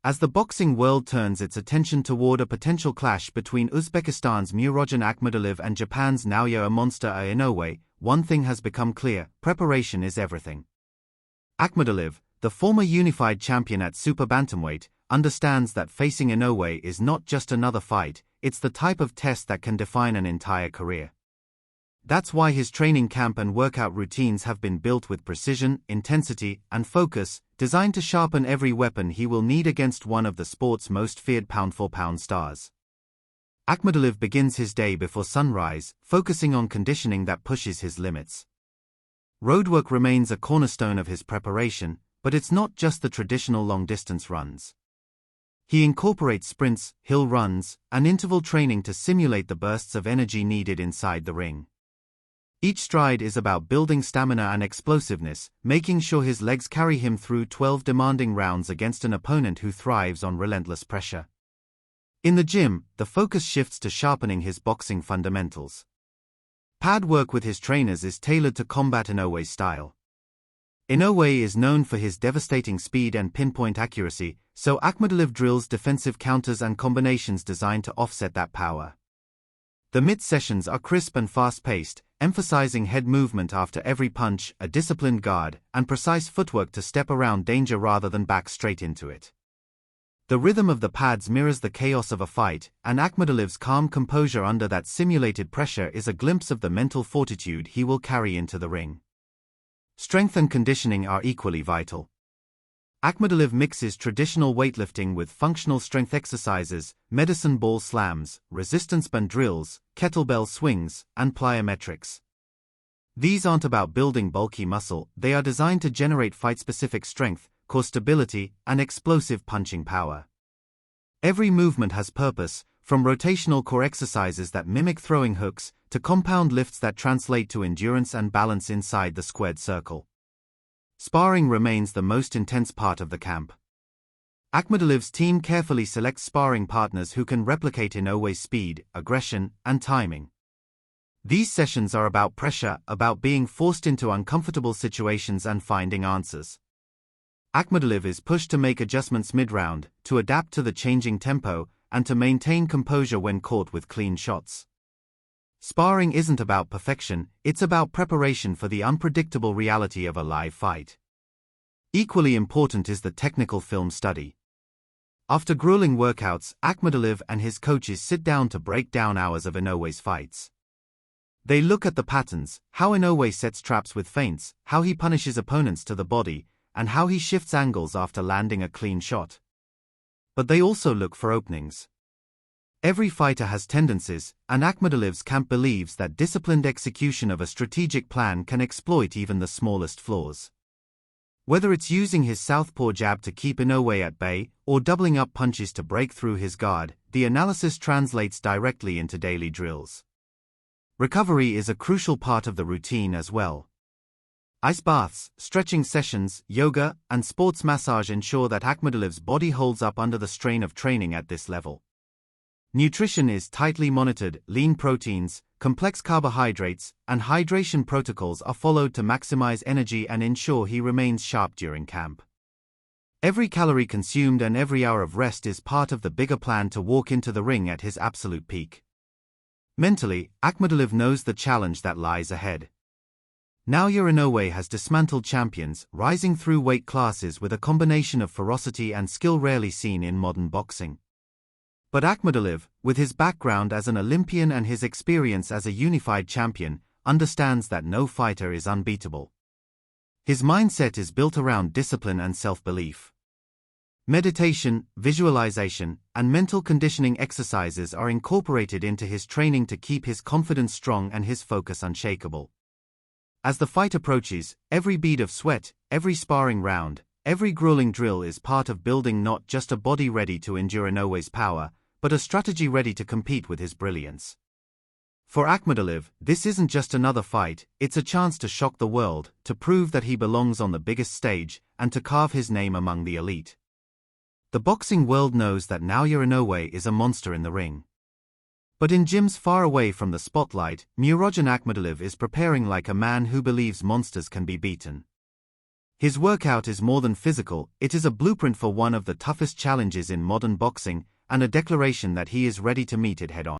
As the boxing world turns its attention toward a potential clash between Uzbekistan's Murodjon Akhmadaliev and Japan's Naoya Inoue, one thing has become clear: preparation is everything. Akhmadaliev, the former unified champion at super bantamweight, understands that facing Inoue is not just another fight, it's the type of test that can define an entire career. That's why his training camp and workout routines have been built with precision, intensity, and focus, designed to sharpen every weapon he will need against one of the sport's most feared pound-for-pound stars. Akhmadaliev begins his day before sunrise, focusing on conditioning that pushes his limits. Roadwork remains a cornerstone of his preparation, but it's not just the traditional long-distance runs. He incorporates sprints, hill runs, and interval training to simulate the bursts of energy needed inside the ring. Each stride is about building stamina and explosiveness, making sure his legs carry him through 12 demanding rounds against an opponent who thrives on relentless pressure. In the gym, the focus shifts to sharpening his boxing fundamentals. Pad work with his trainers is tailored to combat Inoue's style. Inoue is known for his devastating speed and pinpoint accuracy, so Akhmadaliev drills defensive counters and combinations designed to offset that power. The mid-sessions are crisp and fast-paced, emphasizing head movement after every punch, a disciplined guard, and precise footwork to step around danger rather than back straight into it. The rhythm of the pads mirrors the chaos of a fight, and Akhmadaliev's calm composure under that simulated pressure is a glimpse of the mental fortitude he will carry into the ring. Strength and conditioning are equally vital. Akhmadaliev mixes traditional weightlifting with functional strength exercises, medicine ball slams, resistance band drills, kettlebell swings, and plyometrics. These aren't about building bulky muscle, they are designed to generate fight-specific strength, core stability, and explosive punching power. Every movement has purpose, from rotational core exercises that mimic throwing hooks, to compound lifts that translate to endurance and balance inside the squared circle. Sparring remains the most intense part of the camp. Akhmadaliev's team carefully selects sparring partners who can replicate Inoue's speed, aggression, and timing. These sessions are about pressure, about being forced into uncomfortable situations and finding answers. Akhmadaliev is pushed to make adjustments mid-round, to adapt to the changing tempo, and to maintain composure when caught with clean shots. Sparring isn't about perfection, it's about preparation for the unpredictable reality of a live fight. Equally important is the technical film study. After grueling workouts, Akhmadaliev and his coaches sit down to break down hours of Inoue's fights. They look at the patterns, how Inoue sets traps with feints, how he punishes opponents to the body, and how he shifts angles after landing a clean shot. But they also look for openings. Every fighter has tendencies, and Akhmadaliev's camp believes that disciplined execution of a strategic plan can exploit even the smallest flaws. Whether it's using his southpaw jab to keep Inoue at bay, or doubling up punches to break through his guard, the analysis translates directly into daily drills. Recovery is a crucial part of the routine as well. Ice baths, stretching sessions, yoga, and sports massage ensure that Akhmadaliev's body holds up under the strain of training at this level. Nutrition is tightly monitored, lean proteins, complex carbohydrates, and hydration protocols are followed to maximize energy and ensure he remains sharp during camp. Every calorie consumed and every hour of rest is part of the bigger plan to walk into the ring at his absolute peak. Mentally, Akhmadaliev knows the challenge that lies ahead. Naoya Inoue has dismantled champions, rising through weight classes with a combination of ferocity and skill rarely seen in modern boxing. But Akhmadaliev, with his background as an Olympian and his experience as a unified champion, understands that no fighter is unbeatable. His mindset is built around discipline and self-belief. Meditation, visualization, and mental conditioning exercises are incorporated into his training to keep his confidence strong and his focus unshakable. As the fight approaches, every bead of sweat, every sparring round, every grueling drill is part of building not just a body ready to endure Inoue's power, but a strategy ready to compete with his brilliance. For Akhmadaliev, this isn't just another fight, it's a chance to shock the world, to prove that he belongs on the biggest stage, and to carve his name among the elite. The boxing world knows that Naoya Inoue is a monster in the ring. But in gyms far away from the spotlight, Murodjon Akhmadaliev is preparing like a man who believes monsters can be beaten. His workout is more than physical, it is a blueprint for one of the toughest challenges in modern boxing, and a declaration that he is ready to meet it head-on.